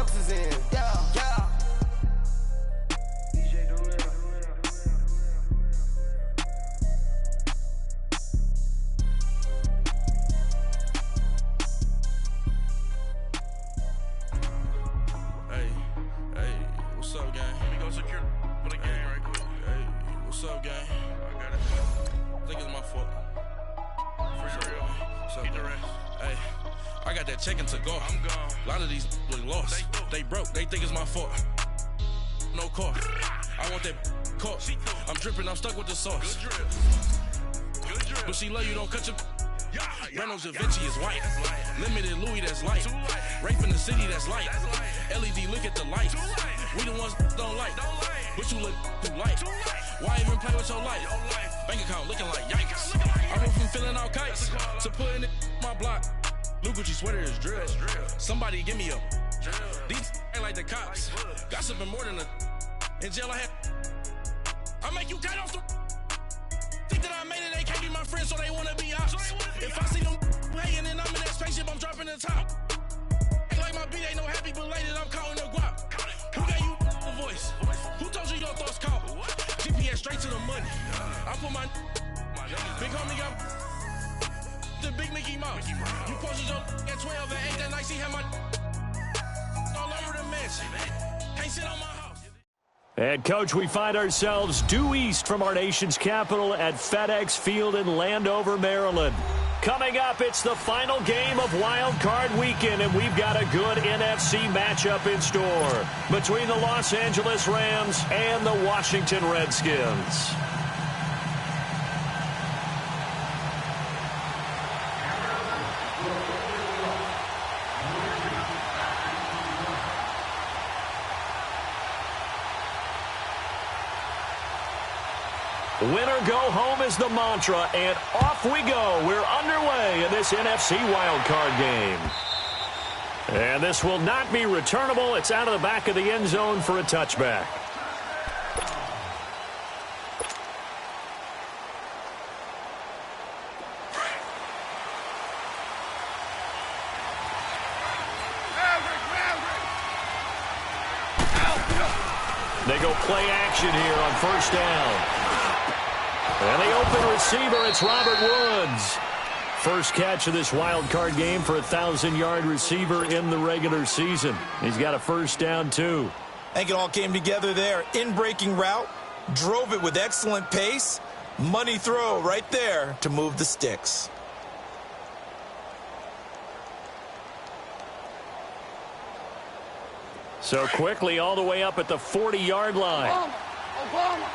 else is in. Yeah, yeah. What's up, gang? Let me go secure for the game right quick. Hey, what's up, gang? I got it. I think it's my fault. For real. What's up, the rest. Hey, I got that check-in to go. I'm gone. A lot of these look lost. They broke. They think it's my fault. No car. I want that caught. I'm dripping. I'm stuck with the sauce. Good drip. Good drip. But she love you. Don't cut your... Reynolds Da Vinci is white. Limited Louis, that's light. Rape in the city, that's light. LED, look at the light. We the ones don't like. But you look too light. Why even play with your life? Bank account looking like yikes. I went from filling out kites to putting it my block. Blue Gucci sweater is drill. Somebody give me a. These ain't like the cops. Gossiping more than a. In jail I had. I make you cut off the. Think that I made it, they can't be my friends, so they wanna be ops. If I see them hating and I'm in that spaceship, I'm dropping the top. Ain't like my beat ain't no happy belated, I'm counting the guap. Who gave you a voice? Who told you your thoughts count? GPS straight to the money. I put my big homie got the big Mickey Mouse. You posted your at 12 and 8 that night, she had my all over the mansion. Can't sit on my house. And, Coach, we find ourselves due east from our nation's capital at FedEx Field in Landover, Maryland. Coming up, it's the final game of Wild Card Weekend, and we've got a good NFC matchup in store between the Los Angeles Rams and the Washington Redskins. Winner go home is the mantra, and off we go. We're underway in this NFC wildcard game. And this will not be returnable. It's out of the back of the end zone for a touchback. They go play action here on first down. And the open receiver, it's Robert Woods. First catch of this wild card game for a 1,000-yard receiver in the regular season. He's got a first down, too. I think it all came together there. In-breaking route, drove it with excellent pace. Money throw right there to move the sticks. So quickly all the way up at the 40-yard line. Obama.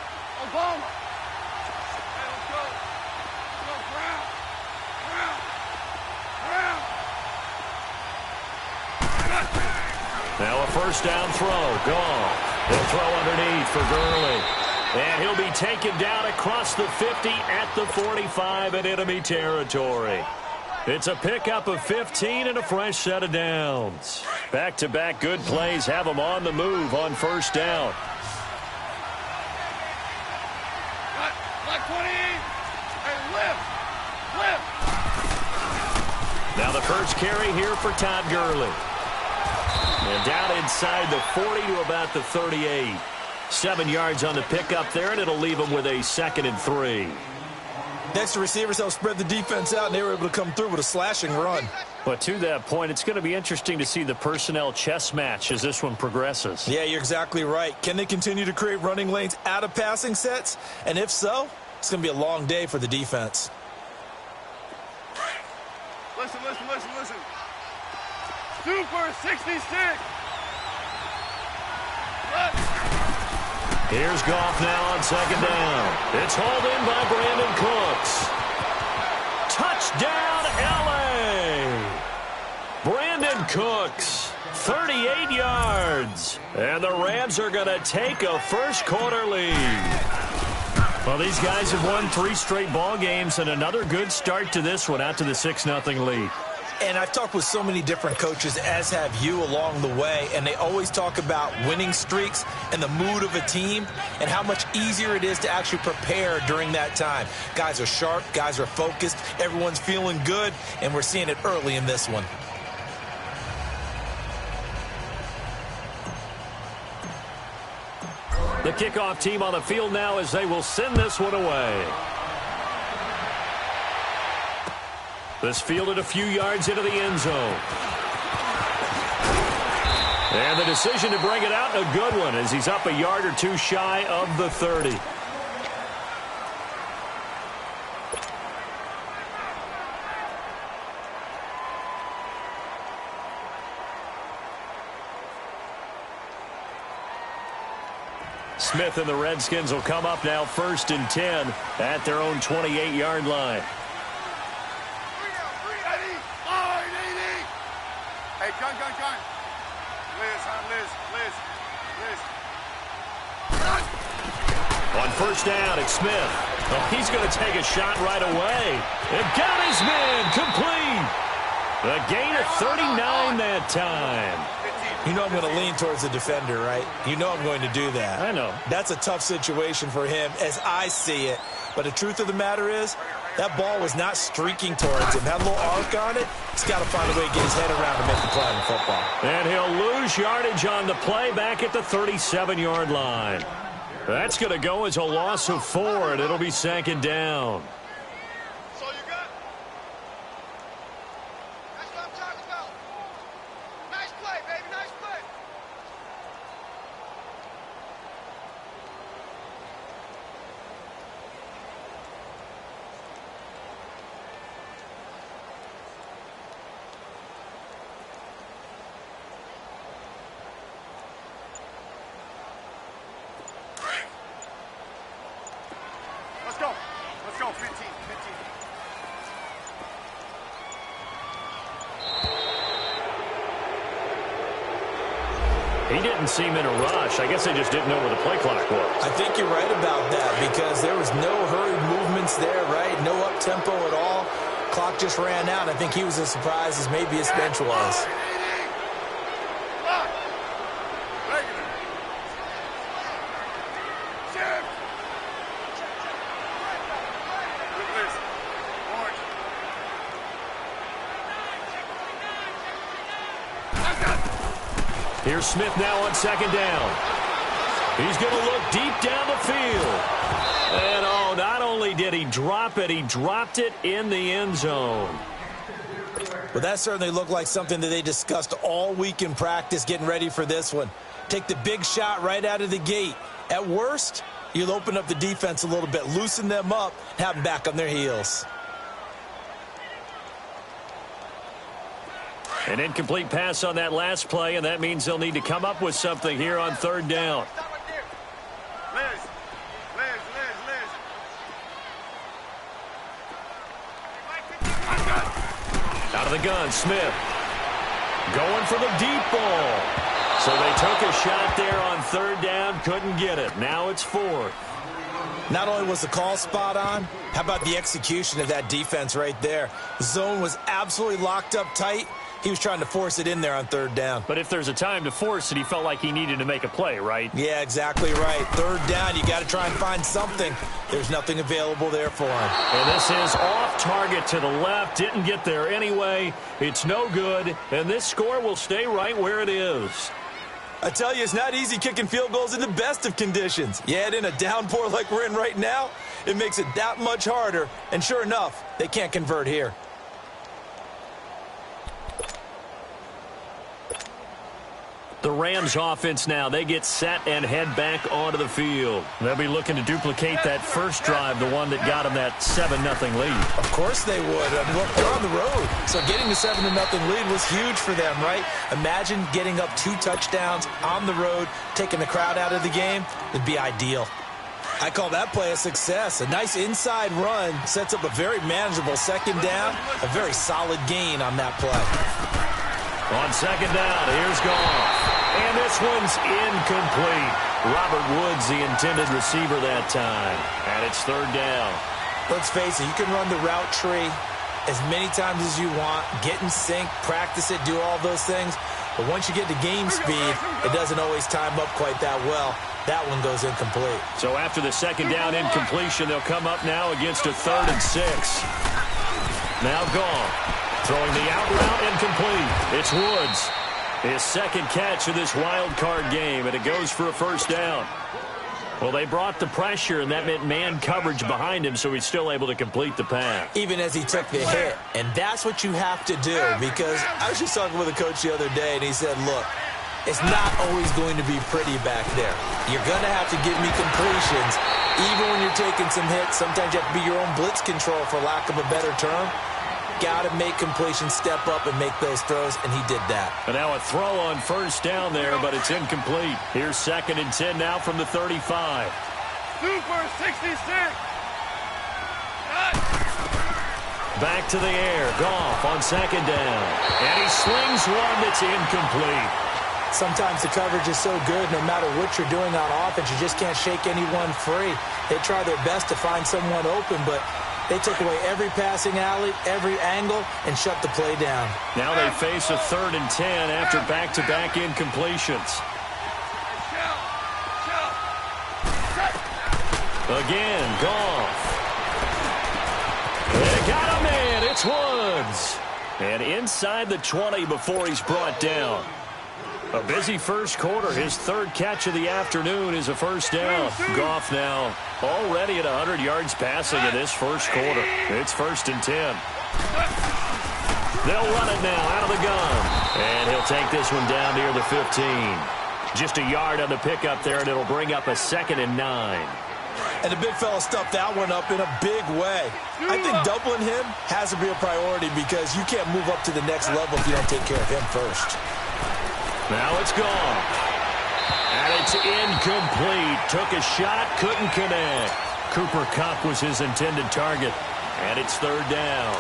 Now a first down throw. Gone. He'll throw underneath for Gurley. And he'll be taken down across the 50 at the 45 in enemy territory. It's a pickup of 15 and a fresh set of downs. Back-to-back good plays have them on the move on first down. Like 20. Hey, lift. Now the first carry here for Todd Gurley. And down inside the 40 to about the 38. 7 yards on the pickup there, and it'll leave them with a 2nd and 3. Next, the receivers helped spread the defense out, and they were able to come through with a slashing run. But to that point, it's going to be interesting to see the personnel chess match as this one progresses. Yeah, you're exactly right. Can they continue to create running lanes out of passing sets? And if so, it's going to be a long day for the defense. Listen. Super 66. Here's Goff now on 2nd down. It's hauled in by Brandon Cooks. Touchdown, L.A. Brandon Cooks, 38 yards. And the Rams are going to take a first-quarter lead. Well, these guys have won 3 straight ball games, and another good start to this one out to the 6-0 lead. And I've talked with so many different coaches, as have you, along the way, and they always talk about winning streaks and the mood of a team and how much easier it is to actually prepare during that time. Guys are sharp, guys are focused, everyone's feeling good, and we're seeing it early in this one. The kickoff team on the field now as they will send this one away. This fielded a few yards into the end zone. And the decision to bring it out, a good one, as he's up a yard or two shy of the 30. Smith and the Redskins will come up now 1st and 10 at their own 28-yard line. Hey, gun. Liz. On 1st down, it's Smith. Oh, he's going to take a shot right away. It got his man complete. A gain of 39 that time. You know I'm going to lean towards the defender, right? You know I'm going to do that. I know. That's a tough situation for him as I see it. But the truth of the matter is, that ball was not streaking towards him. Had a little arc on it. He's got to find a way to get his head around to make the play in football. And he'll lose yardage on the play back at the 37-yard line. That's going to go as a loss of 4, and it'll be 2nd down. That's all you got? That's what I'm talking about. Nice play, baby, nice play. Let's go, 15. He didn't seem in a rush. I guess they just didn't know where the play clock was. I think you're right about that because there was no hurried movements there, right? No up-tempo at all. Clock just ran out. I think he was as surprised as maybe his bench was. Here's Smith now on 2nd down. He's going to look deep down the field. And, oh, not only did he drop it, he dropped it in the end zone. Well, that certainly looked like something that they discussed all week in practice getting ready for this one. Take the big shot right out of the gate. At worst, you'll open up the defense a little bit, loosen them up, have them back on their heels. An incomplete pass on that last play, and that means they'll need to come up with something here on 3rd down. Liz. Out of the gun, Smith. Going for the deep ball. So they took a shot there on 3rd down, couldn't get it. Now it's 4th. Not only was the call spot on, how about the execution of that defense right there? The zone was absolutely locked up tight. He was trying to force it in there on 3rd down. But if there's a time to force it, he felt like he needed to make a play, right? Yeah, exactly right. 3rd down, you got to try and find something. There's nothing available there for him. And this is off target to the left. Didn't get there anyway. It's no good. And this score will stay right where it is. I tell you, it's not easy kicking field goals in the best of conditions. Yet in a downpour like we're in right now, it makes it that much harder. And sure enough, they can't convert here. The Rams offense now, they get set and head back onto the field. They'll be looking to duplicate that first drive, the one that got them that 7-0 lead. Of course they would. Look, they're on the road. So getting the 7-0 lead was huge for them, right? Imagine getting up 2 touchdowns on the road, taking the crowd out of the game. It'd be ideal. I call that play a success. A nice inside run sets up a very manageable 2nd down. A very solid gain on that play. On 2nd down, here's Goff. And this one's incomplete. Robert Woods, the intended receiver that time. And it's 3rd down. Let's face it, you can run the route tree as many times as you want, get in sync, practice it, do all those things. But once you get to game speed, it doesn't always time up quite that well. That one goes incomplete. So after the 2nd down incompletion, they'll come up now against a 3rd and 6. Now Goff. Throwing the out route incomplete. It's Woods. His 2nd catch of this wild card game, and it goes for a 1st down. Well, they brought the pressure, and that meant man coverage behind him, so he's still able to complete the pass. Even as he took the hit. And that's what you have to do, because I was just talking with a coach the other day, and he said, look, it's not always going to be pretty back there. You're going to have to give me completions. Even when you're taking some hits, sometimes you have to be your own blitz control, for lack of a better term. Got to make completions, step up, and make those throws, and he did that. And now a throw on first down there, but it's incomplete. Here's 2nd and 10 now from the 35. Super 66. Back to the air. Goff on 2nd down. And he slings one that's incomplete. Sometimes the coverage is so good, no matter what you're doing on offense, you just can't shake anyone free. They try their best to find someone open, but they took away every passing alley, every angle, and shut the play down. Now they face a 3rd and 10 after back-to-back incompletions. Again, Goff. They got a man. It's Woods. And inside the 20 before he's brought down. A busy first quarter. His 3rd catch of the afternoon is a first down. Goff now already at 100 yards passing in this first quarter. It's 1st and 10. They'll run it now out of the gun. And he'll take this one down near the 15. Just a yard on the pickup there, and it'll bring up a 2nd and 9. And the big fella stuffed that one up in a big way. I think doubling him has to be a priority, because you can't move up to the next level if you don't take care of him first. Now it's gone. And it's incomplete. Took a shot, couldn't connect. Cooper Kupp was his intended target. And it's 3rd down.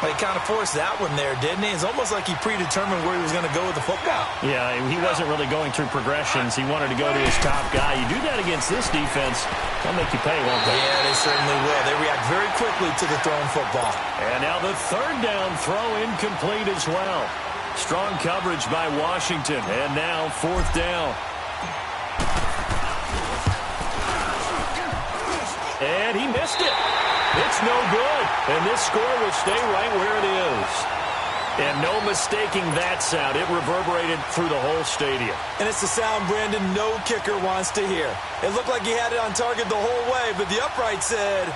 Well, he kind of forced that one there, didn't he? It's almost like he predetermined where he was going to go with the football. Yeah, he wasn't really going through progressions. He wanted to go to his top guy. You do that against this defense, they'll make you pay, won't they? Yeah, they certainly will. They react very quickly to the thrown football. And now the 3rd down throw incomplete as well. Strong coverage by Washington. And now 4th down. And he missed it. It's no good. And this score will stay right where it is. And no mistaking that sound. It reverberated through the whole stadium. And it's the sound, Brandon, no kicker wants to hear. It looked like he had it on target the whole way, but the upright said,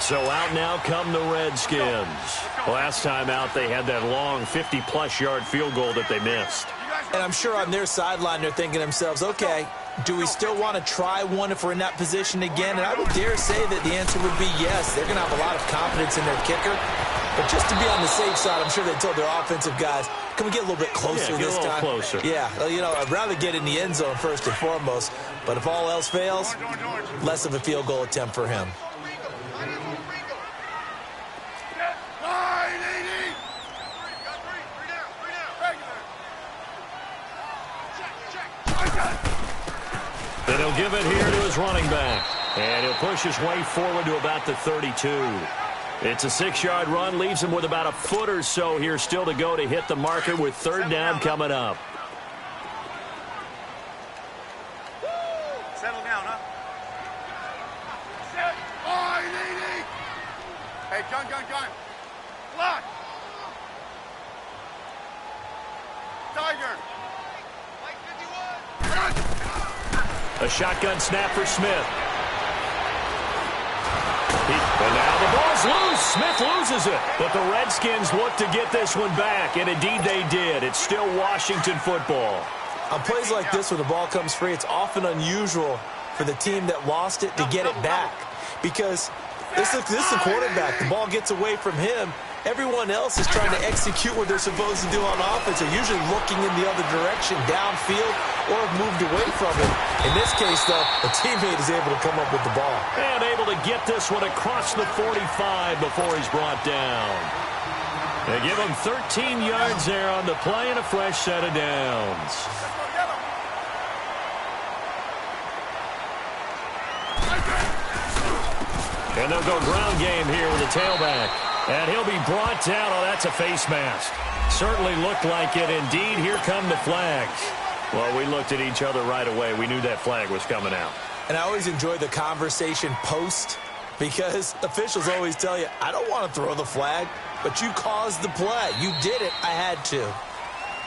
So out now come the Redskins. Last time out, they had that long 50-plus yard field goal that they missed. And I'm sure on their sideline they're thinking to themselves, okay, do we still want to try one if we're in that position again? And I would dare say that the answer would be yes. They're going to have a lot of confidence in their kicker. But just to be on the safe side, I'm sure they told their offensive guys, can we get a little bit closer this time? Closer. Yeah, you know, I'd rather get in the end zone first and foremost. But if all else fails, less of a field goal attempt for him. Then he'll give it here to his running back. And he'll push his way forward to about the 32. It's a 6-yard run, leaves him with about a foot or so here still to go to hit the marker with 3rd down coming up. Settle down, huh? Set. Hey, gun. Lock. Tiger. A shotgun snap for Smith. And now the ball's loose. Smith loses it. But the Redskins look to get this one back, and indeed they did. It's still Washington football. On plays like this where the ball comes free, it's often unusual for the team that lost it to get it back. Because this is the quarterback. The ball gets away from him. Everyone else is trying to execute what they're supposed to do on offense. They're usually looking in the other direction, downfield, or have moved away from it. In this case, though, a teammate is able to come up with the ball. And able to get this one across the 45 before he's brought down. They give him 13 yards there on the play and a fresh set of downs. And they'll go ground game here with a tailback. And he'll be brought down. Oh, that's a face mask. Certainly looked like it. Indeed, here come the flags. Well, we looked at each other right away. We knew that flag was coming out. And I always enjoy the conversation post, because officials always tell you, I don't want to throw the flag, but you caused the play. You did it. I had to.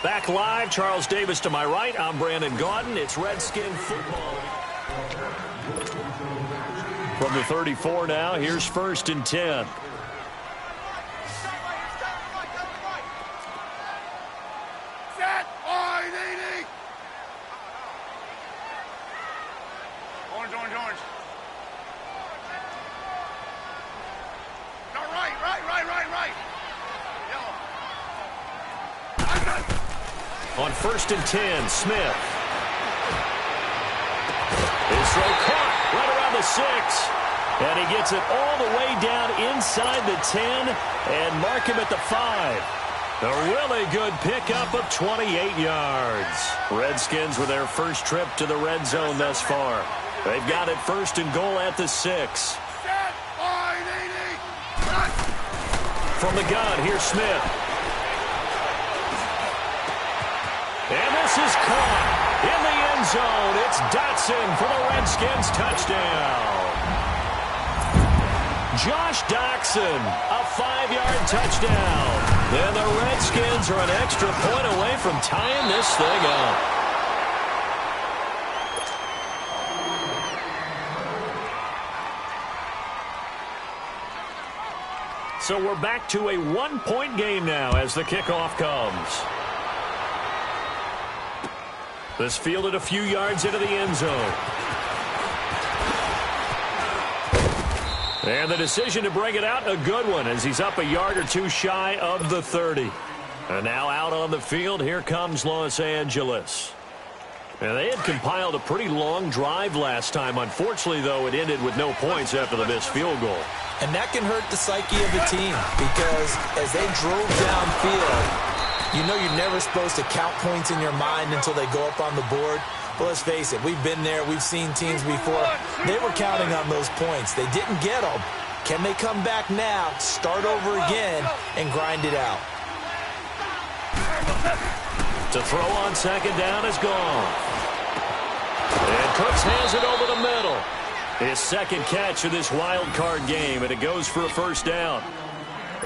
Back live, Charles Davis to my right. I'm Brandon Gaudin. It's Redskin football. From the 34 now, here's 1st and 10. Set. Wide, 80. Orange. No, right. Yellow. On 1st and 10, Smith. His throw caught right around the 6. And he gets it all the way down inside the 10 and mark him at the 5. A really good pickup of 28 yards. Redskins with their first trip to the red zone thus far. They've got it 1st and goal at the 6. Set. Wide, 80. From the gun, here's Smith. And this is caught in the end zone. It's Dotson for the Redskins touchdown. Josh Dotson, a 5-yard touchdown. And the Redskins are an extra point away from tying this thing up. So we're back to a 1-point game now as the kickoff comes. This fielded a few yards into the end zone. And the decision to bring it out, a good one, as he's up a yard or two shy of the 30. And now out on the field, here comes Los Angeles. And they had compiled a pretty long drive last time. Unfortunately, though, it ended with no points after the missed field goal. And that can hurt the psyche of the team because as they drove downfield, you know you're never supposed to count points in your mind until they go up on the board. But let's face it, we've been there. We've seen teams before. They were counting on those points. They didn't get them. Can they come back now, start over again, and grind it out? To throw on 2nd down is gone. And Cooks hands it over the middle. His 2nd catch of this wild card game, and it goes for a 1st down.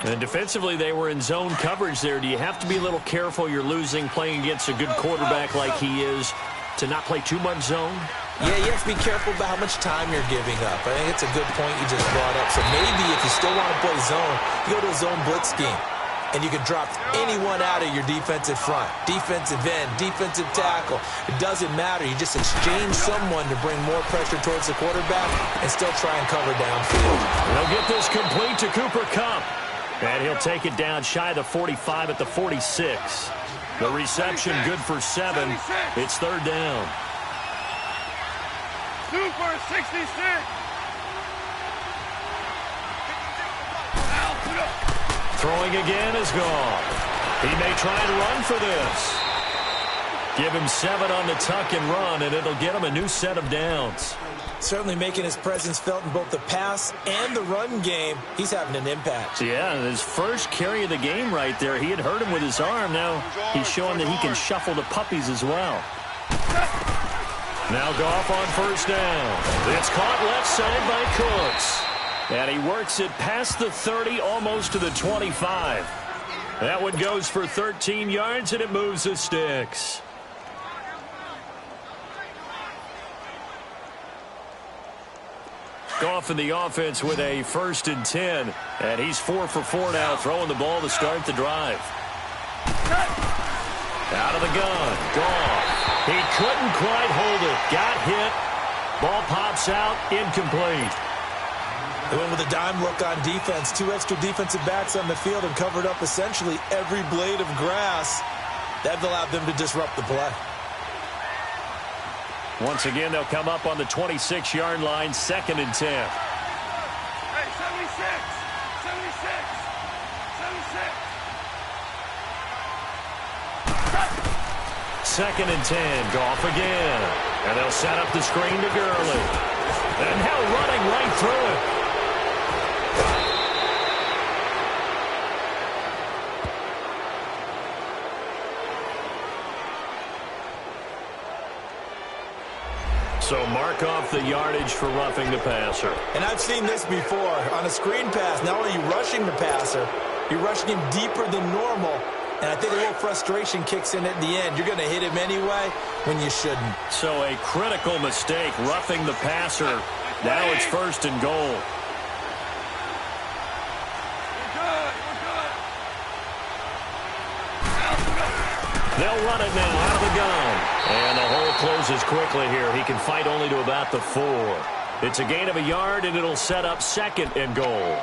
And defensively, they were in zone coverage there. Do you have to be a little careful? You're losing, playing against a good quarterback like he is, to not play too much zone? Yeah, you have to be careful about how much time you're giving up. I think it's a good point you just brought up. So maybe if you still want to play zone, you go to a zone blitz scheme. And you can drop anyone out of your defensive front. Defensive end, defensive tackle. It doesn't matter. You just exchange someone to bring more pressure towards the quarterback and still try and cover downfield. They'll get this complete to Cooper Kupp. And he'll take it down shy of the 45 at the 46. The reception good for 7. It's 3rd down. Super 66. Throwing again is gone. He may try and run for this. Give him 7 on the tuck and run, and it'll get him a new set of downs. Certainly making his presence felt in both the pass and the run game. He's having an impact. Yeah, his first carry of the game right there. He had hurt him with his arm. Now he's showing that he can shuffle the puppies as well. Now Goff on 1st down. It's caught left side by Cooks. And he works it past the 30, almost to the 25. That one goes for 13 yards, and it moves the sticks. Goff in the offense with a 1st and 10. And he's 4 for 4 now, throwing the ball to start the drive. Out of the gun. Goff. He couldn't quite hold it. Got hit. Ball pops out. Incomplete. They went with a dime look on defense. 2 extra defensive backs on the field and covered up essentially every blade of grass. That allowed them to disrupt the play. Once again, they'll come up on the 26-yard line, 2nd and 10. Hey, 76. 2nd and 10. Goff again. And they'll set up the screen to Gurley. And now running right through it. So mark off the yardage for roughing the passer. And I've seen this before. On a screen pass, not only are you rushing the passer, you're rushing him deeper than normal. And I think a little frustration kicks in at the end. You're going to hit him anyway. when you shouldn't. So a critical mistake, roughing the passer. Now it's 1st and goal. They'll run it now out of the gun. And the hole closes quickly here. He can fight only to about the 4. It's a gain of a yard, and it'll set up 2nd and goal.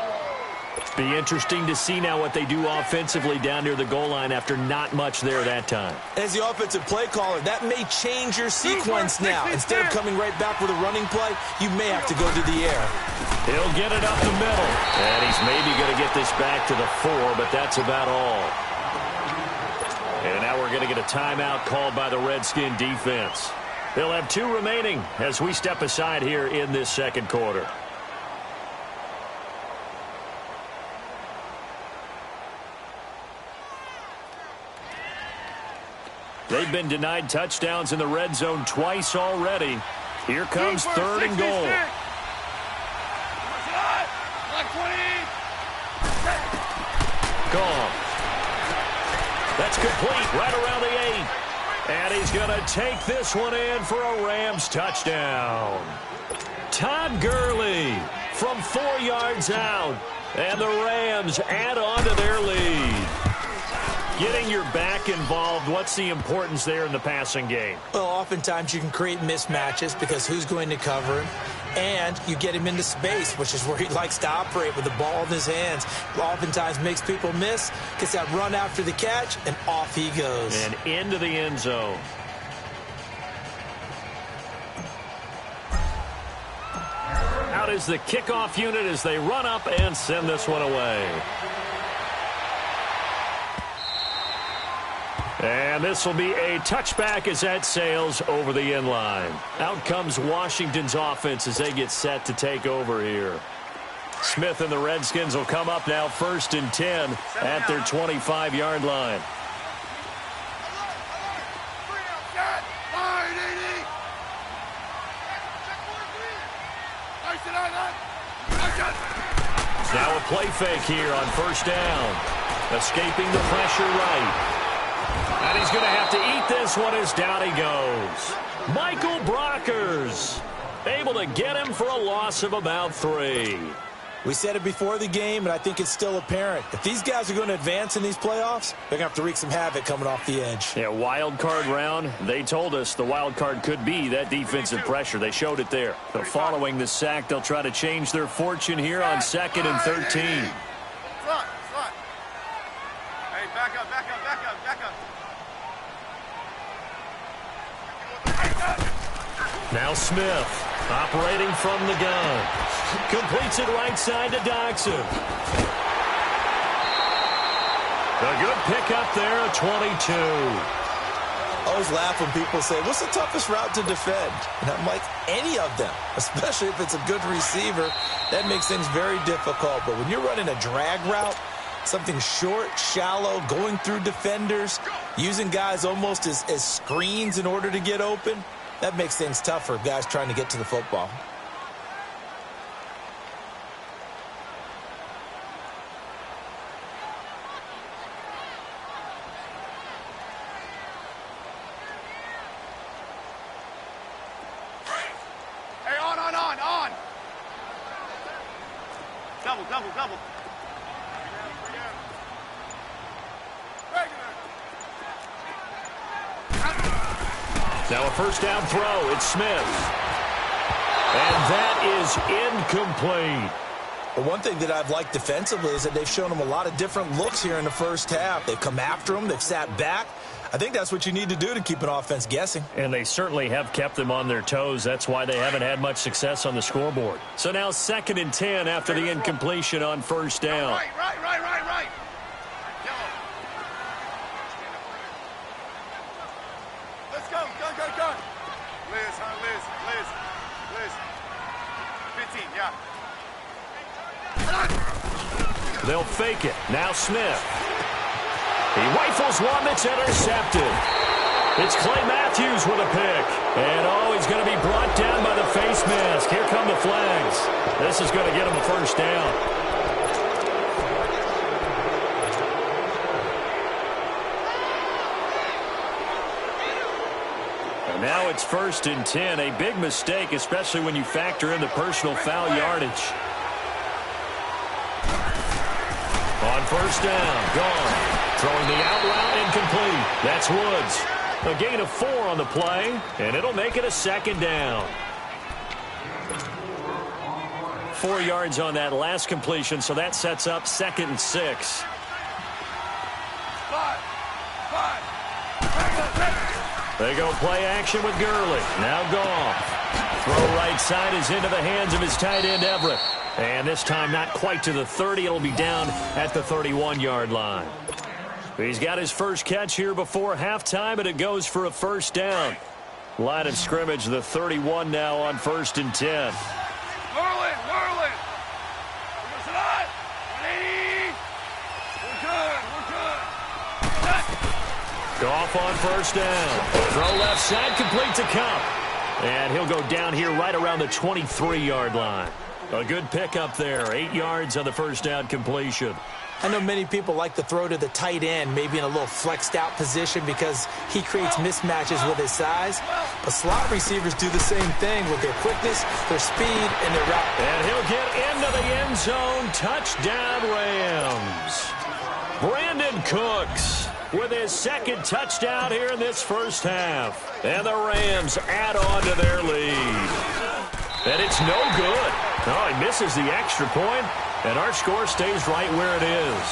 Be interesting to see now what they do offensively down near the goal line after not much there that time. As the offensive play caller, that may change your sequence now. Instead of coming right back with a running play, you may have to go to the air. He'll get it up the middle. And he's maybe going to get this back to the 4, but that's about all. And now we're going to get a timeout called by the Redskin defense. They'll have 2 remaining as we step aside here in this 2nd quarter. They've been denied touchdowns in the red zone twice already. Here comes 3rd and goal. Gone. That's complete right around the 8. And he's going to take this one in for a Rams touchdown. Todd Gurley from 4 yards out. And the Rams add on to their lead. Getting your back involved, what's the importance there in the passing game? Well, oftentimes you can create mismatches because who's going to cover him? And you get him into space, which is where he likes to operate with the ball in his hands. Oftentimes makes people miss, gets that run after the catch, and off he goes. And into the end zone. Out is the kickoff unit as they run up and send this one away. And this will be a touchback as that sails over the end line. Out comes Washington's offense as they get set to take over here. Smith and the Redskins will come up now 1st and 10 at their 25-yard line. Now a play fake here on 1st down. Escaping the pressure right. And he's going to have to eat this one as down he goes. Michael Brockers able to get him for a loss of about 3. We said it before the game, and I think it's still apparent. If these guys are going to advance in these playoffs, they're going to have to wreak some havoc coming off the edge. Yeah, wild card round. They told us the wild card could be that defensive pressure. They showed it there. So following the sack, they'll try to change their fortune here on 2nd and 13. Hey, back up, back up, back up, back up. Now Smith operating from the gun. Completes it right side to Doxson. A good pickup there, a 22. I always laugh when people say, what's the toughest route to defend? And I'm like, any of them, especially if it's a good receiver. That makes things very difficult. But when you're running a drag route, something short, shallow, going through defenders, using guys almost as screens in order to get open, that makes things tough for guys trying to get to the football. Hey, on. Double. Now a 1st down throw. It's Smith. And that is incomplete. But one thing that I've liked defensively is that they've shown them a lot of different looks here in the 1st half. They've come after them. They've sat back. I think that's what you need to do to keep an offense guessing. And they certainly have kept them on their toes. That's why they haven't had much success on the scoreboard. So now 2nd and 10 after the incompletion on 1st down. Right. Let's go. Liz. 15, yeah. They'll fake it. Now Smith. He rifles one that's intercepted. It's Clay Matthews with a pick. And, he's going to be brought down by the face mask. Here come the flags. This is going to get him a 1st down. And now it's 1st and 10. A big mistake, especially when you factor in the personal foul yardage. On 1st down, gone. Throwing the out route, incomplete. That's Woods. A gain of 4 on the play, and it'll make it a 2nd down. 4 yards on that last completion, so that sets up 2nd and 6. They go play action with Gurley. Now Goff. Throw right side is into the hands of his tight end, Everett. And this time not quite to the 30. It'll be down at the 31-yard line. He's got his first catch here before halftime, and it goes for a 1st down. Line of scrimmage, the 31 now on 1st and 10. Whirling. Listen on. Ready. We're good. Goff on 1st down. Throw left side, complete to Cup. And he'll go down here right around the 23-yard line. A good pickup there. 8 yards on the 1st down completion. I know many people like to throw to the tight end, maybe in a little flexed out position because he creates mismatches with his size. But slot receivers do the same thing with their quickness, their speed, and their route. And he'll get into the end zone. Touchdown, Rams. Brandon Cooks with his 2nd touchdown here in this first half. And the Rams add on to their lead. And it's no good. Oh, he misses the extra point. And our score stays right where it is.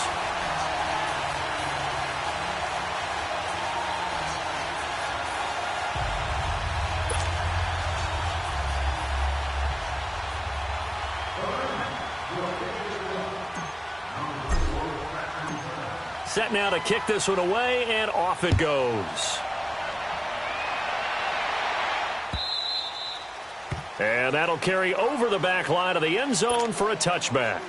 Set now to kick this one away, and off it goes. And that'll carry over the back line of the end zone for a touchback.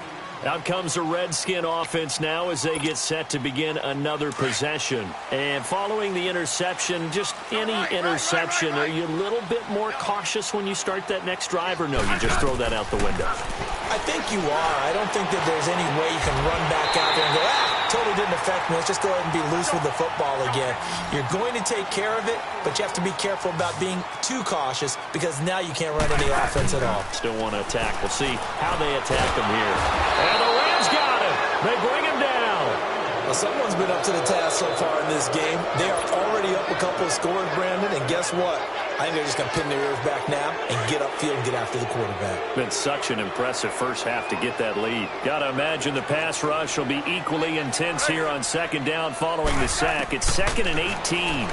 Out comes the Redskin offense now as they get set to begin another possession. And following the interception, just any interception, are you a little bit more cautious when you start that next drive, or no, you just throw that out the window? I think you are. I don't think that there's any way you can run back out there and go, totally didn't affect me. Let's just go ahead and be loose with the football again. You're going to take care of it, but you have to be careful about being too cautious because now you can't run any offense at all. Still want to attack. We'll see how they attack him here. And the Rams got him. They bring him down. Well, someone's been up to the task so far in this game. They are already up a couple of scores, Brandon, and guess what? I think they're just going to pin their ears back now and get upfield and get after the quarterback. Been such an impressive first half to get that lead. Got to imagine the pass rush will be equally intense here on 2nd down following the sack. It's 2nd and 18.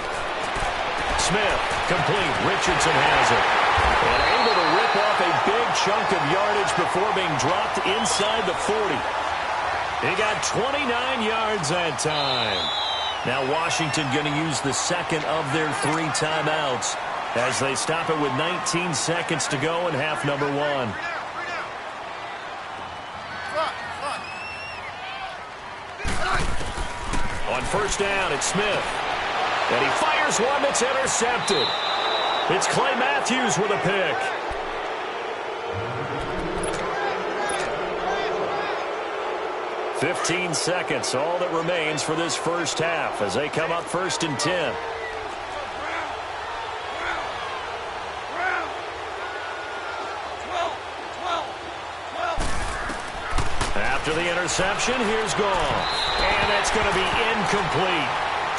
Smith, complete. Richardson has it. And able to rip off a big chunk of yardage before being dropped inside the 40. He got 29 yards that time. Now Washington going to use the 2nd of their 3 timeouts as they stop it with 19 seconds to go in half number 1. On 1st down, it's Smith. And he fires one that's intercepted. It's Clay Matthews with a pick. "15 seconds, all that remains for this first half as they come up 1st and 10. After the interception, here's Goff. And that's going to be incomplete.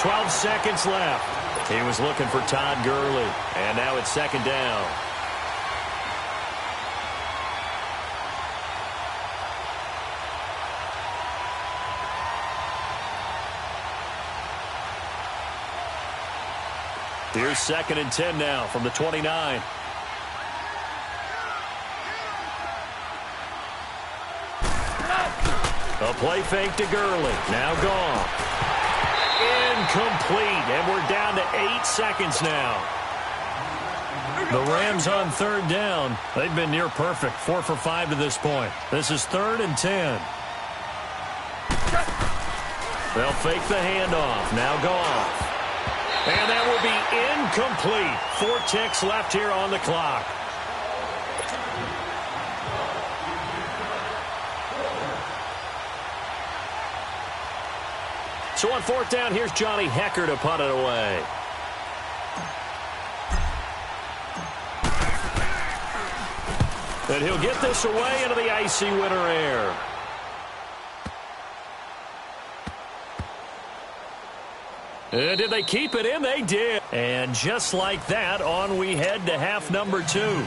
12 seconds left. He was looking for Todd Gurley. And now it's 2nd down. Here's 2nd and 10 now from the 29. A play fake to Gurley. Now Goff. Incomplete. And we're down to 8 seconds now. The Rams on 3rd down. They've been near perfect. 4 for 5 to this point. This is 3rd and 10. They'll fake the handoff. Now Goff. And that will be incomplete. 4 ticks left here on the clock. So on 4th down, here's Johnny Hecker to punt it away. And he'll get this away into the icy winter air. And did they keep it in? They did. And just like that, on we head to half number 2.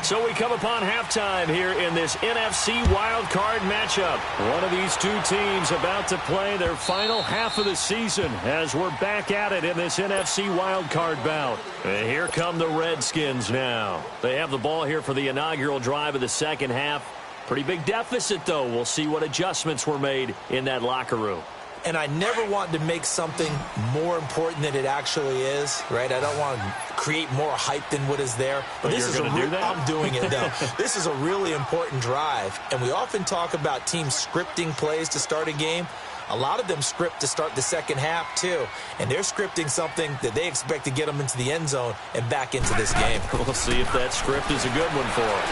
So we come upon halftime here in this NFC wildcard matchup. One of these two teams about to play their final half of the season as we're back at it in this NFC wildcard bout. And here come the Redskins now. They have the ball here for the inaugural drive of the second half. Pretty big deficit, though. We'll see what adjustments were made in that locker room. And I never want to make something more important than it actually is, right? I don't want to create more hype than what is there. But this is I'm doing it, though. This is a really important drive. And we often talk about teams scripting plays to start a game. A lot of them script to start the second half, too. And they're scripting something that they expect to get them into the end zone and back into this game. We'll see if that script is a good one for them.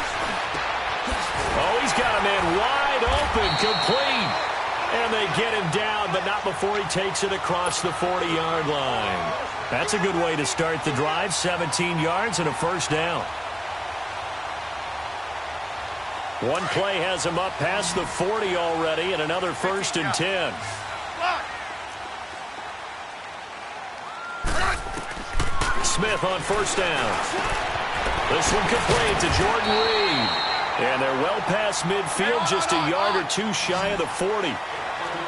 Oh, he's got a man wide open, complete. And they get him down, but not before he takes it across the 40-yard line. That's a good way to start the drive. 17 yards and a first down. One play has him up past the 40 already, and another 1st and 10. Smith on first down. This one complete to Jordan Reed. And they're well past midfield, just a yard or two shy of the 40.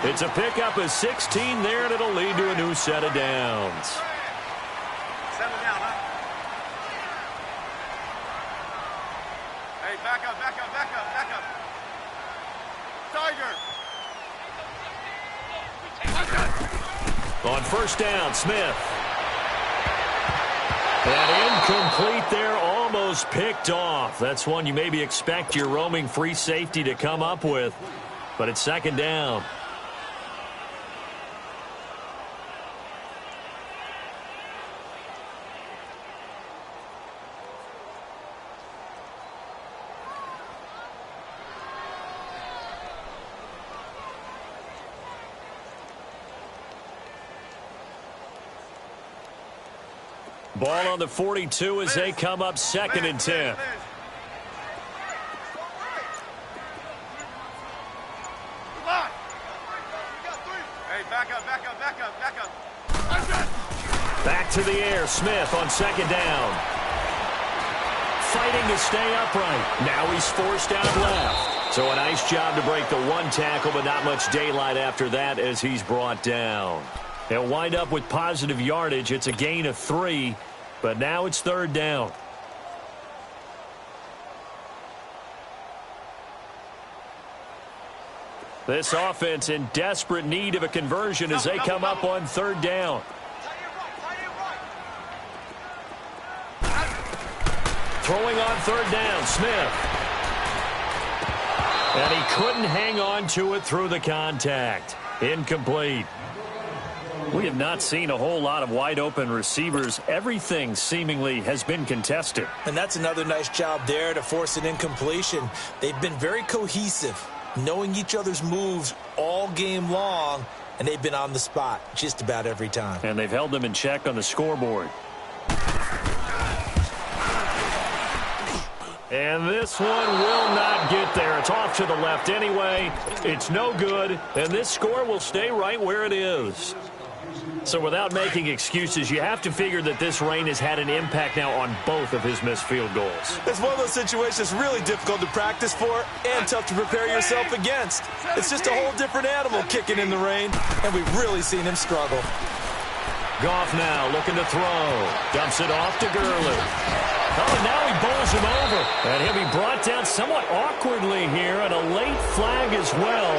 It's a pickup of 16 there, and it'll lead to a new set of downs. 7 down, huh? Hey, back up, back up, back up, back up. Tiger. On first down, Smith. And incomplete there, almost picked off. That's one you maybe expect your roaming free safety to come up with. But it's second down. Ball on the 42 as they come up 2nd and 10. Back to the air, Smith on second down. Fighting to stay upright. Now he's forced out left. So a nice job to break the one tackle, but not much daylight after that as he's brought down. They'll wind up with positive yardage. It's a gain of 3, but now it's third down. This offense in desperate need of a conversion as they come up on third down. Throwing on third down, Smith. And he couldn't hang on to it through the contact. Incomplete. We have not seen a whole lot of wide-open receivers. Everything seemingly has been contested. And that's another nice job there to force an incompletion. They've been very cohesive, knowing each other's moves all game long, and they've been on the spot just about every time. And they've held them in check on the scoreboard. And this one will not get there. It's off to the left anyway. It's no good, and this score will stay right where it is. So without making excuses, you have to figure that this rain has had an impact now on both of his missed field goals. It's one of those situations really difficult to practice for and tough to prepare yourself against. It's just a whole different animal kicking in the rain, and we've really seen him struggle. Goff now looking to throw. Dumps it off to Gurley. Oh, now he bowls him over. And he'll be brought down somewhat awkwardly here, and a late flag as well.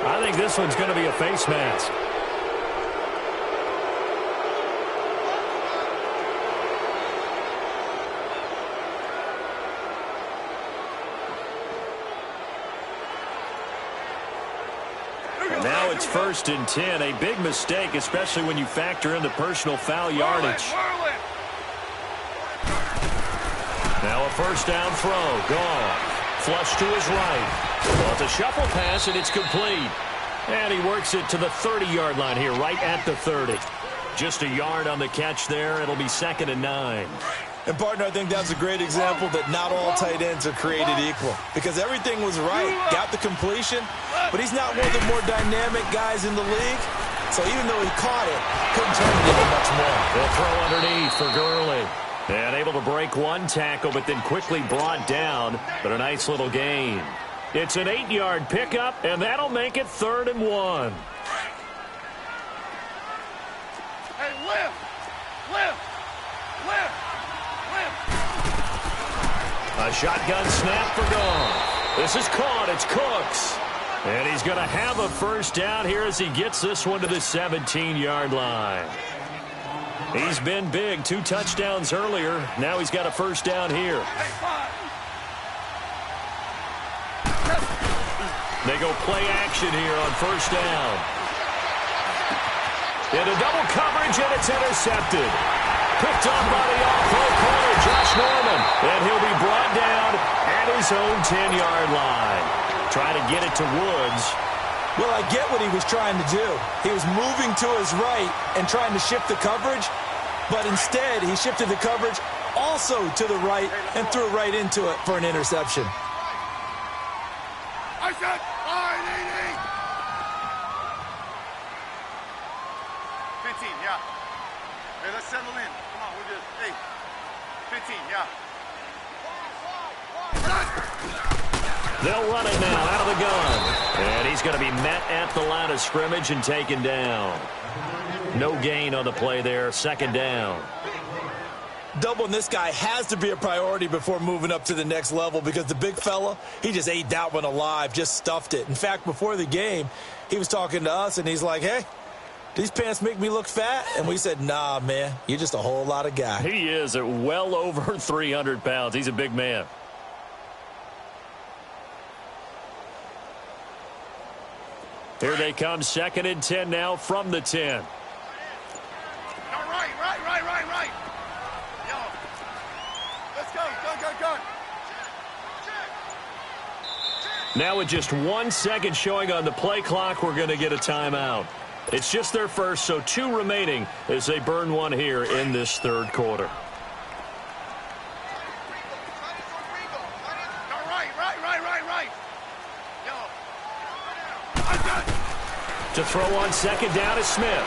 I think this one's going to be a face mask. Now it's 1st and 10, a big mistake, especially when you factor in the personal foul yardage. Now a first down throw, gone. Flush to his right. Well, it's a shuffle pass, and it's complete. And he works it to the 30-yard line here, right at the 30. Just a yard on the catch there. It'll be 2nd and 9. And, partner, I think that's a great example that not all tight ends are created equal because everything was right. Got the completion, but he's not one of the more dynamic guys in the league. So even though he caught it, couldn't turn it into much more. They'll throw underneath for Gurley. And able to break one tackle, but then quickly brought down. But a nice little gain. It's an 8-yard pickup, and that'll make it 3rd and 1. Hey, lift! Lift! Lift! Lift! A shotgun snap for Goff. This is caught. It's Cooks. And he's going to have a first down here as he gets this one to the 17-yard line. He's been big. 2 touchdowns earlier. Now he's got a first down here. They go play action here on first down. Into double coverage, and it's intercepted. Picked up by the off-road corner, Josh Norman. And he'll be brought down at his own 10-yard line. Trying to get it to Woods. Well, I get what he was trying to do. He was moving to his right and trying to shift the coverage, but instead he shifted the coverage also to the right and threw right into it for an interception. I said, I 15, yeah. Hey, let's settle in. Come on, we're just, hey, 15, yeah. They'll run it now out of the gun. And he's going to be met at the line of scrimmage and taken down. No gain on the play there. 2nd down. Doubling this guy has to be a priority before moving up to the next level because the big fella, he just ate that one alive, just stuffed it. In fact, before the game, he was talking to us, and he's like, hey, these pants make me look fat? And we said, nah, man, you're just a whole lot of guy. He is at well over 300 pounds. He's a big man. Here they come, 2nd and 10 now from the 10. No, right. Yellow. Let's go, gun. Now with just 1 second showing on the play clock, we're going to get a timeout. It's just their first, so 2 remaining as they burn one here in this 3rd quarter. No, right. Yellow. To throw on 2nd down is Smith.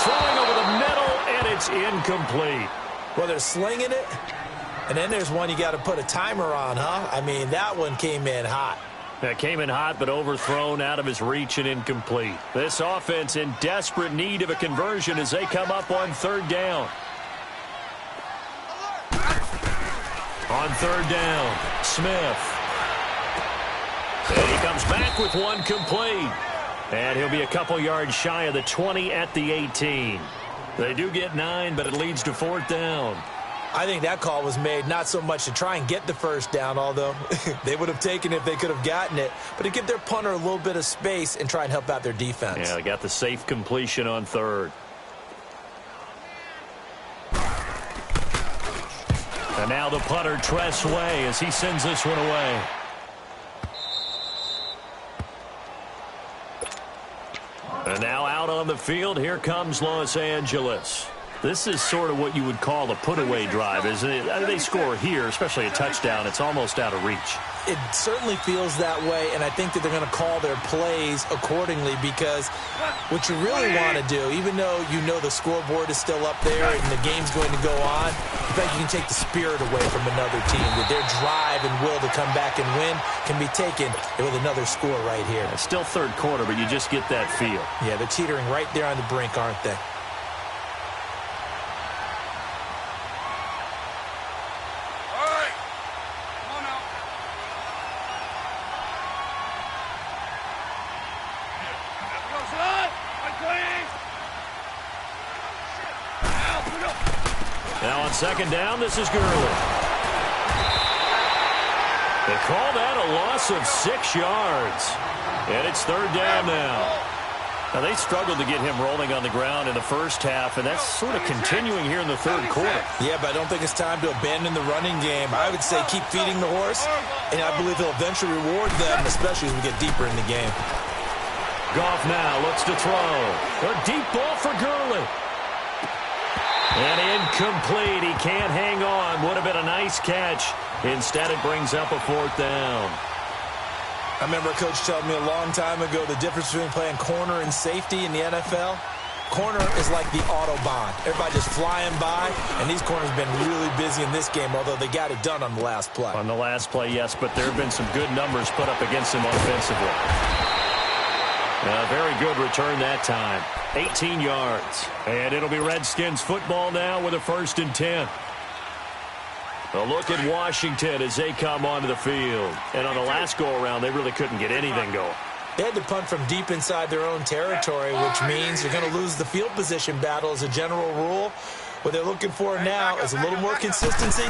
Throwing over the middle, and it's incomplete. Well, they're slinging it, and then there's one you got to put a timer on, huh? I mean, that one came in hot. That came in hot, but overthrown out of his reach and incomplete. This offense in desperate need of a conversion as they come up on 3rd down. On 3rd down, Smith. And he comes back with one complete. And he'll be a couple yards shy of the 20 at the 18. They do get 9, but it leads to 4th down. I think that call was made not so much to try and get the first down, although they would have taken it if they could have gotten it, but to give their punter a little bit of space and try and help out their defense. Yeah, they got the safe completion on 3rd. And now the punter, Tress Way, as he sends this one away. And now out on the field, here comes Los Angeles. This is sort of what you would call a put-away drive, isn't it? They score here, especially a touchdown. It's almost out of reach. It certainly feels that way, and I think that they're going to call their plays accordingly because what you really want to do, even though you know the scoreboard is still up there and the game's going to go on, in fact, you can take the spirit away from another team. With their drive and will to come back and win can be taken with another score right here. It's still 3rd quarter, but you just get that feel. Yeah, they're teetering right there on the brink, aren't they? Now on 2nd down, this is Gurley. They call that a loss of 6 yards. And it's 3rd down now. Now, they struggled to get him rolling on the ground in the first half, and that's sort of continuing here in the 3rd quarter. Yeah, but I don't think it's time to abandon the running game. I would say keep feeding the horse, and I believe he'll eventually reward them, especially as we get deeper in the game. Goff now looks to throw. A deep ball for Gurley. And incomplete. He can't hang on. Would have been a nice catch. Instead, it brings up a 4th down. I remember a coach telling me a long time ago the difference between playing corner and safety in the NFL. Corner is like the Autobahn. Everybody just flying by, and these corners have been really busy in this game, although they got it done on the last play. On the last play, yes, but there have been some good numbers put up against him offensively. A very good return that time. 18 yards. And it'll be Redskins football now with a 1st and 10. A look at Washington as they come onto the field. And on the last go-around, they really couldn't get anything going. They had to punt from deep inside their own territory, which means you're going to lose the field position battle as a general rule. What they're looking for now is a little more consistency,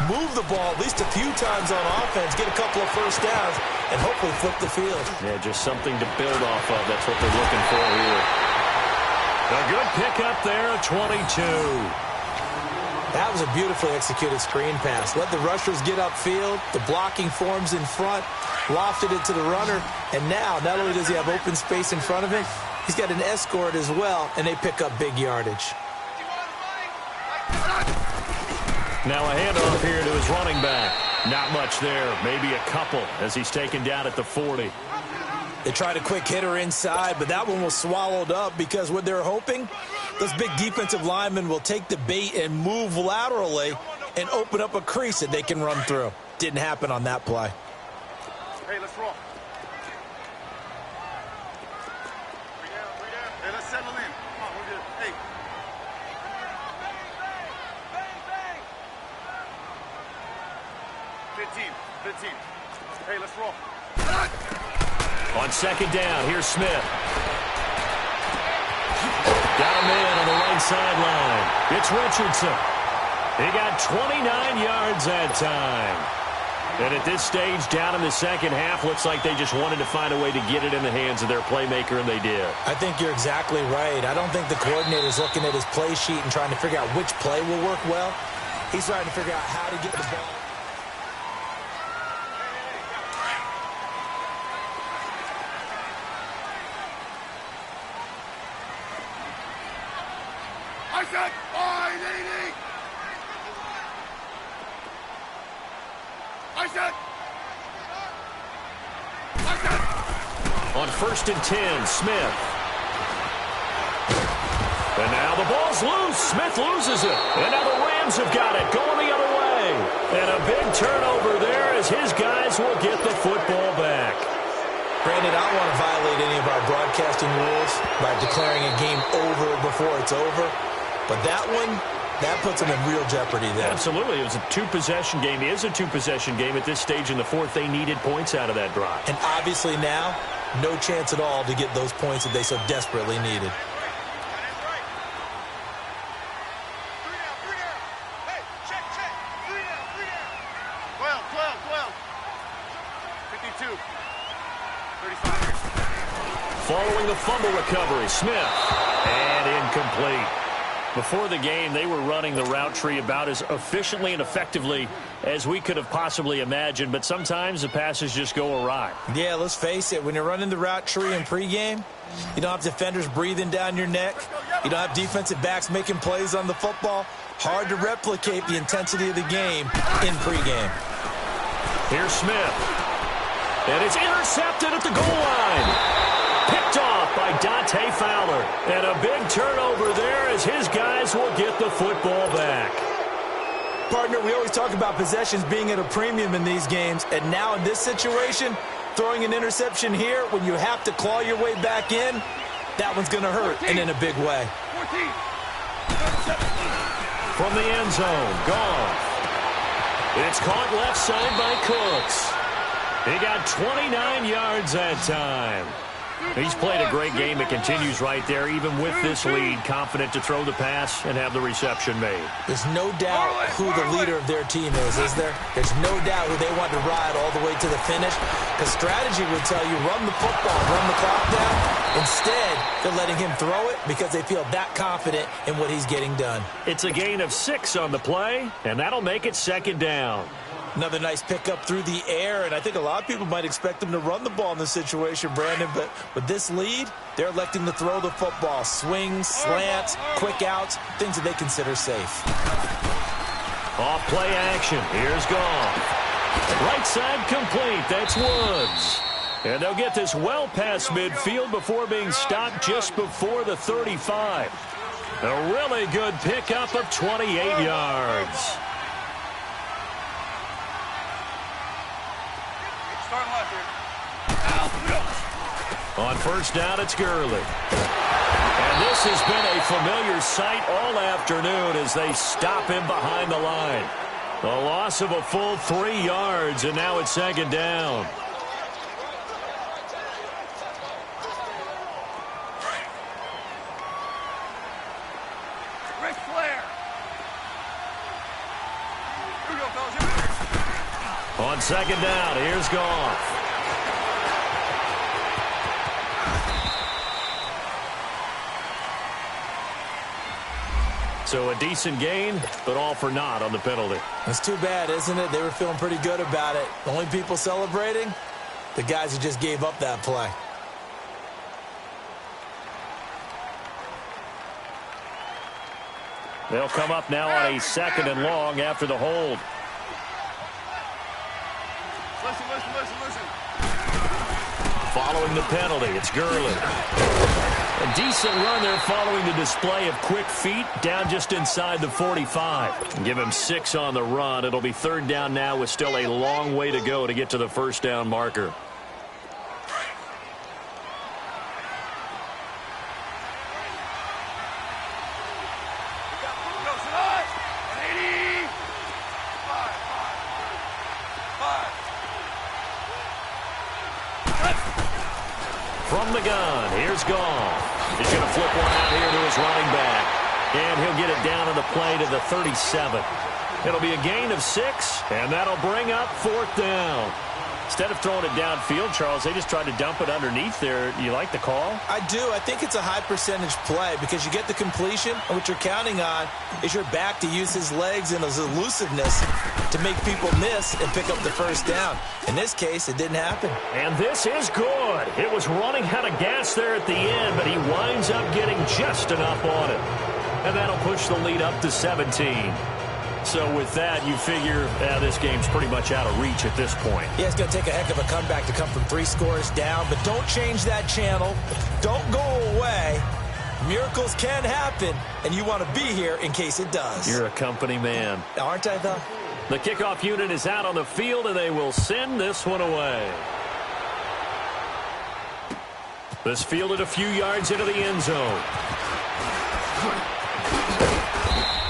move the ball at least a few times on offense, get a couple of 1st downs, and hopefully flip the field. Yeah, just something to build off of. That's what they're looking for here. A good pickup there, 22. That was a beautifully executed screen pass. Let the rushers get upfield. The blocking forms in front. Lofted it to the runner. And now, not only does he have open space in front of him, he's got an escort as well, and they pick up big yardage. Now a handoff here to his running back. Not much there. Maybe a couple as he's taken down at the 40. They tried a quick hitter inside, but that one was swallowed up because what they're hoping, those big defensive linemen will take the bait and move laterally and open up a crease that they can run through. Didn't happen on that play. Hey, let's roll. Hey, let's settle in. Come on, we're good. Hey. Bang, bang. 15. Hey, let's roll. On 2nd down, here's Smith. Got him in on the right sideline. It's Richardson. He got 29 yards that time. And at this stage, down in the second half, looks like they just wanted to find a way to get it in the hands of their playmaker, and they did. I think you're exactly right. I don't think the coordinator's looking at his play sheet and trying to figure out which play will work well. He's trying to figure out how to get the ball. I said 580. I said. On 1st and 10, Smith. And now the ball's loose. Smith loses it. And now the Rams have got it, going the other way. And a big turnover there as his guys will get the football back. Brandon, I don't want to violate any of our broadcasting rules by declaring a game over before it's over. But that one, that puts them in real jeopardy there. Absolutely. It was a 2-possession game. It is a 2-possession game at this stage in the 4th. They needed points out of that drive. And obviously now, no chance at all to get those points that they so desperately needed. Hey, check. 3 down. 12. 52. 35. Following the fumble recovery, Smith. And incomplete. Before the game, they were running the route tree about as efficiently and effectively as we could have possibly imagined, but sometimes the passes just go awry. Yeah, let's face it. When you're running the route tree in pregame, you don't have defenders breathing down your neck. You don't have defensive backs making plays on the football. Hard to replicate the intensity of the game in pregame. Here's Smith. And it's intercepted at the goal line. Picked off by Dante Fowler. And a big turnover there as his guys will get the football back. Partner, we always talk about possessions being at a premium in these games. And now in this situation, throwing an interception here when you have to claw your way back in, that one's going to hurt, and in a big way. 14. From the end zone, Goff. It's caught left side by Cooks. He got 29 yards that time. He's played a great game. It continues right there, even with this lead, confident to throw the pass and have the reception made. There's no doubt who the leader of their team is there? There's no doubt who they want to ride all the way to the finish. Because strategy would tell you, run the football, run the clock down. Instead, they're letting him throw it because they feel that confident in what he's getting done. It's a gain of 6 on the play, and that'll make it 2nd down. Another nice pickup through the air, and I think a lot of people might expect them to run the ball in this situation, Brandon, but with this lead, they're electing to throw the football. Swings, slants, quick outs, things that they consider safe. Off play action. Here's Goff. Right side complete. That's Woods. And they'll get this well past midfield before being stopped just before the 35. A really good pickup of 28 yards. On first down, it's Gurley. And this has been a familiar sight all afternoon as they stop him behind the line. A loss of a full 3 yards, and now it's second down. On second down, here's Goff. So a decent gain, but all for naught on the penalty. It's too bad, isn't it? They were feeling pretty good about it. The only people celebrating, the guys who just gave up that play. They'll come up now on a second and long after the hold. Listen. Following the penalty, it's Gurley. A decent run there following the display of quick feet down just inside the 45. Give him 6 on the run. It'll be third down now with still a long way to go to get to the first down marker. From the gun, here's Goff. He's going to flip one out here to his running back. And he'll get it down on the play to the 37. It'll be a gain of 6, and that'll bring up fourth down. Instead of throwing it downfield, Charles, they just tried to dump it underneath there. You like the call? I do. I think it's a high percentage play because you get the completion, and what you're counting on is your back to use his legs and his elusiveness to make people miss and pick up the first down. In this case, it didn't happen. And this is good. It was running out of gas there at the end, but he winds up getting just enough on it. And that'll push the lead up to 17. So with that, you figure this game's pretty much out of reach at this point. Yeah, it's going to take a heck of a comeback to come from 3 scores down, but don't change that channel. Don't go away. Miracles can happen, and you want to be here in case it does. You're a company man. Aren't I, though? The kickoff unit is out on the field, and they will send this one away. This fielded a few yards into the end zone.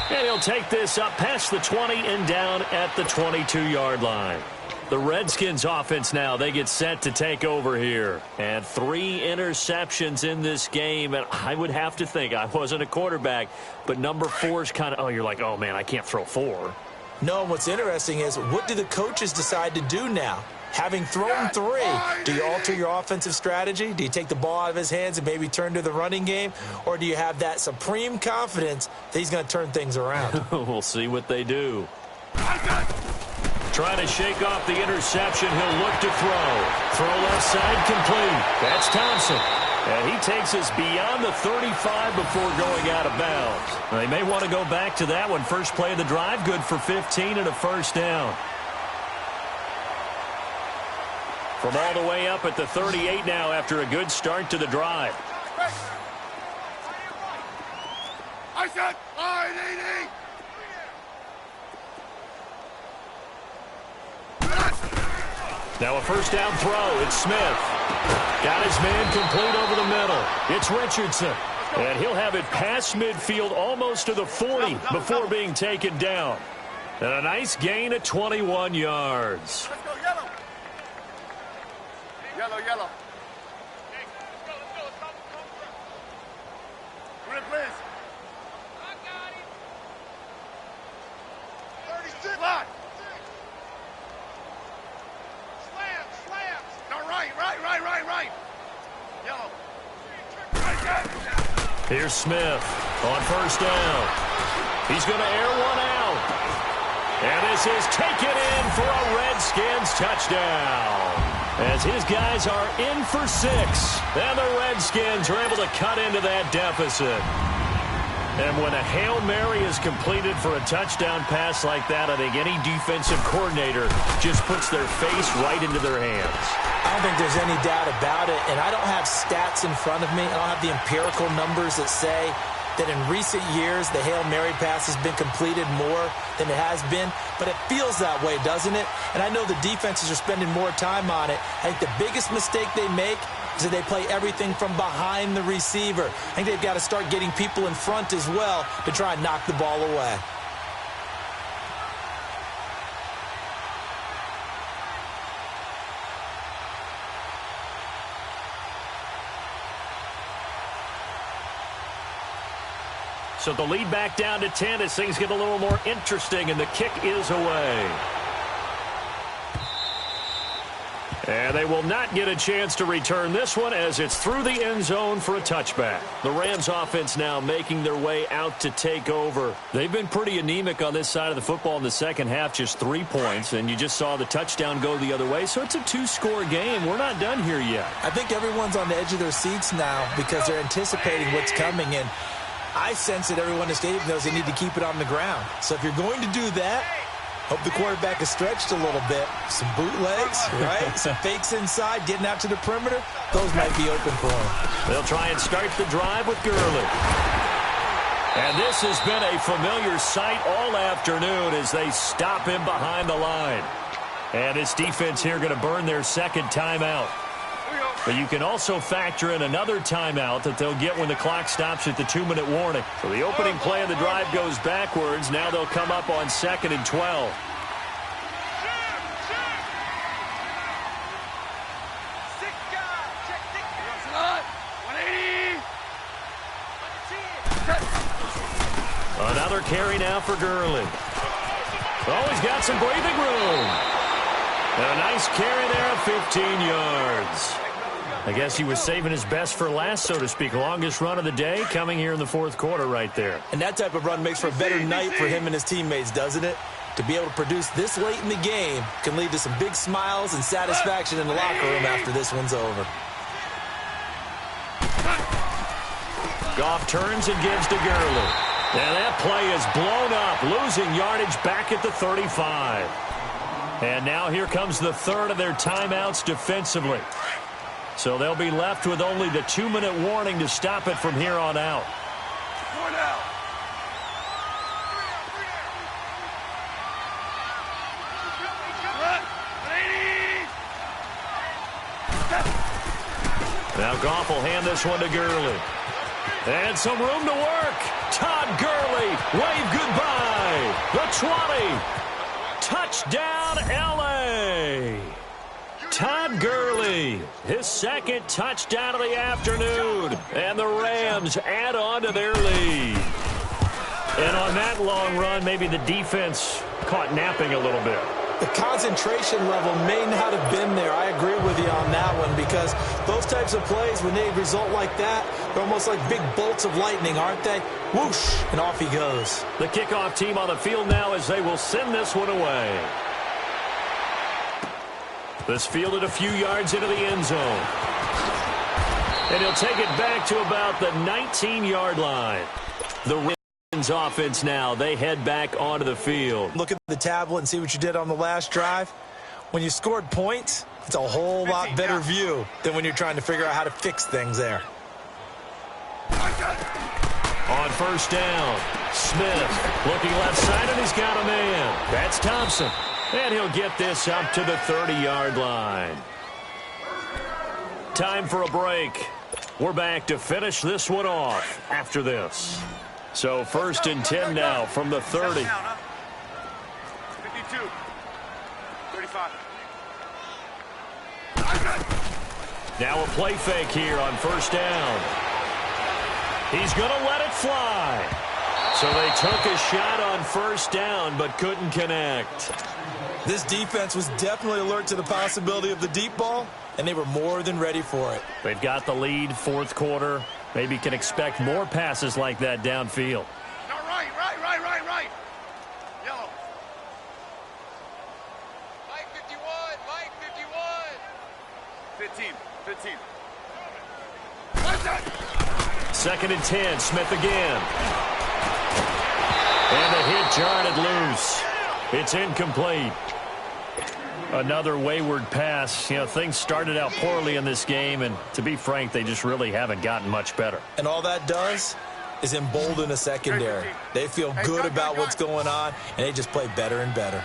And he'll take this up past the 20 and down at the 22-yard line. The Redskins offense now, they get set to take over here. And 3 interceptions in this game. And I would have to think, I wasn't a quarterback, but number 4 is kind of, you're like, oh, man, I can't throw 4. No, what's interesting is what do the coaches decide to do now? Having thrown 3, do you alter your offensive strategy? Do you take the ball out of his hands and maybe turn to the running game? Or do you have that supreme confidence that he's going to turn things around? We'll see what they do. Trying to shake off the interception. He'll look to throw. Throw left side complete. That's Thompson. And he takes us beyond the 35 before going out of bounds. They may want to go back to that one. First play of the drive, good for 15 and a first down. From all the way up at the 38 now after a good start to the drive. I said I-80. Now a first down throw. It's Smith. Got his man complete over the middle. It's Richardson. And he'll have it past midfield almost to the 40 before being taken down. And a nice gain of 21 yards. Let's go, yellow. Yellow. Rip, please. I got him. 36. Lock. Slams. No, right. Yellow. Here's Smith on first down. He's going to air one out. And this is taken in for a Redskins touchdown. As his guys are in for 6. And the Redskins are able to cut into that deficit. And when a Hail Mary is completed for a touchdown pass like that, I think any defensive coordinator just puts their face right into their hands. I don't think there's any doubt about it, and I don't have stats in front of me. I don't have the empirical numbers that say that in recent years the Hail Mary pass has been completed more than it has been, but it feels that way, doesn't it? And I know the defenses are spending more time on it. I think the biggest mistake they make is that they play everything from behind the receiver. I think they've got to start getting people in front as well to try and knock the ball away. So the lead back down to 10 as things get a little more interesting, and the kick is away. And they will not get a chance to return this one as it's through the end zone for a touchback. The Rams offense now making their way out to take over. They've been pretty anemic on this side of the football in the second half, just 3 points, and you just saw the touchdown go the other way. So it's a 2-score game. We're not done here yet. I think everyone's on the edge of their seats now because they're anticipating what's coming, and I sense that everyone in the stadium knows they need to keep it on the ground. So if you're going to do that, hope the quarterback is stretched a little bit. Some bootlegs, right? Some fakes inside, getting out to the perimeter. Those might be open for him. They'll try and start the drive with Gurley. And this has been a familiar sight all afternoon as they stop him behind the line. And this defense here going to burn their second timeout. But you can also factor in another timeout that they'll get when the clock stops at the 2-minute warning. So the opening play of the drive goes backwards. Now they'll come up on 2nd and 12. Another carry now for Gurley. Oh, he's got some breathing room. And a nice carry there of 15 yards. I guess he was saving his best for last, so to speak. Longest run of the day coming here in the fourth quarter right there. And that type of run makes for a better night for him and his teammates, doesn't it? To be able to produce this late in the game can lead to some big smiles and satisfaction in the locker room after this one's over. Goff turns and gives to Gurley. And that play is blown up, losing yardage back at the 35. And now here comes the third of their timeouts defensively. So they'll be left with only the 2-minute warning to stop it from here on out. Now Goff will hand this one to Gurley. And some room to work. Todd Gurley, wave goodbye. The 20. Touchdown, L.A. Todd Gurley, his second touchdown of the afternoon. And the Rams add on to their lead. And on that long run, maybe the defense caught napping a little bit. The concentration level may not have been there. I agree with you on that one because those types of plays, when they result like that, they're almost like big bolts of lightning, aren't they? Whoosh, and off he goes. The kickoff team on the field now as they will send this one away. This fielded a few yards into the end zone. And he'll take it back to about the 19-yard line. The Ravens offense now, they head back onto the field. Look at the tablet and see what you did on the last drive. When you scored points, it's a whole lot better view than when you're trying to figure out how to fix things there. On first down, Smith looking left side, and he's got a man. That's Thompson. And he'll get this up to the 30-yard line. Time for a break. We're back to finish this one off after this. So 1st and 10 now from the 30. 52. 35. Now a play fake here on first down. He's going to let it fly. So they took a shot on first down but couldn't connect. This defense was definitely alert to the possibility of the deep ball, and they were more than ready for it. They've got the lead, fourth quarter. Maybe can expect more passes like that downfield. No, right. Yellow. 15. 15. 2nd and 10. Smith again. And the hit jarred loose. It's incomplete. Another wayward pass. You know, things started out poorly in this game, and to be frank, they just really haven't gotten much better. And all that does is embolden a secondary. They feel good about what's going on, and they just play better and better.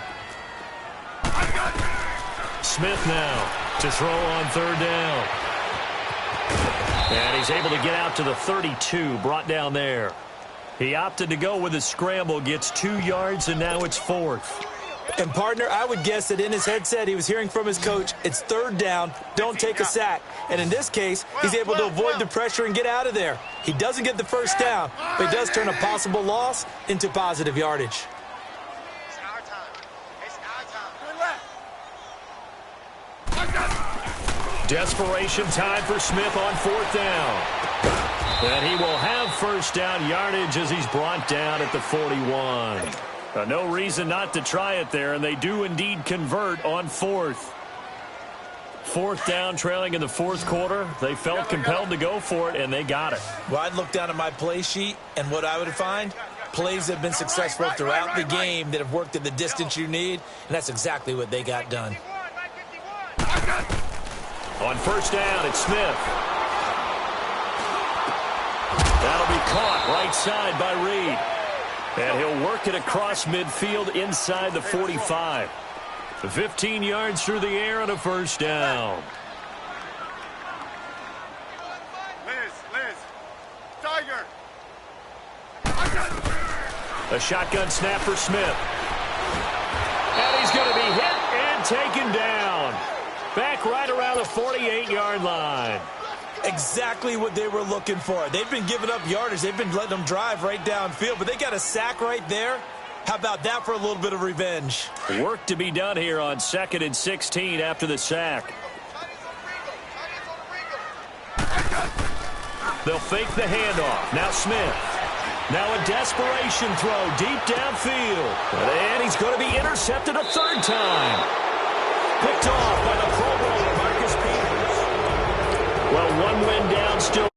Smith now to throw on 3rd down. And he's able to get out to the 32, brought down there. He opted to go with a scramble, gets 2 yards, and now it's 4th. And, partner, I would guess that in his headset he was hearing from his coach, it's 3rd down, don't take a sack. And in this case, he's able to avoid the pressure and get out of there. He doesn't get the 1st down, but he does turn a possible loss into positive yardage. Desperation time for Smith on 4th down. And he will have 1st down yardage as he's brought down at the 41. No reason not to try it there, and they do indeed convert on 4th. 4th down, trailing in the 4th quarter. They felt compelled to go for it, and they got it. Well, I'd look down at my play sheet, and what I would find, plays that have been successful throughout the game that have worked at the distance you need, and that's exactly what they got done. On 1st down, it's Smith. That'll be caught right side by Reed. And he'll work it across midfield inside the 45. 15 yards through the air and a 1st down. Liz. Tiger. A shotgun snap for Smith. And he's going to be hit and taken down. Back right around the 48-yard line. Exactly what they were looking for. They've been giving up yardage. They've been letting them drive right downfield, but they got a sack right there. How about that for a little bit of revenge? Work to be done here on 2nd and 16 after the sack. They'll fake the handoff. Now Smith. Now a desperation throw deep downfield. And he's going to be intercepted a 3rd time. Picked off by the Pro Bowler, Marcus Peters. Well, 1 win down, still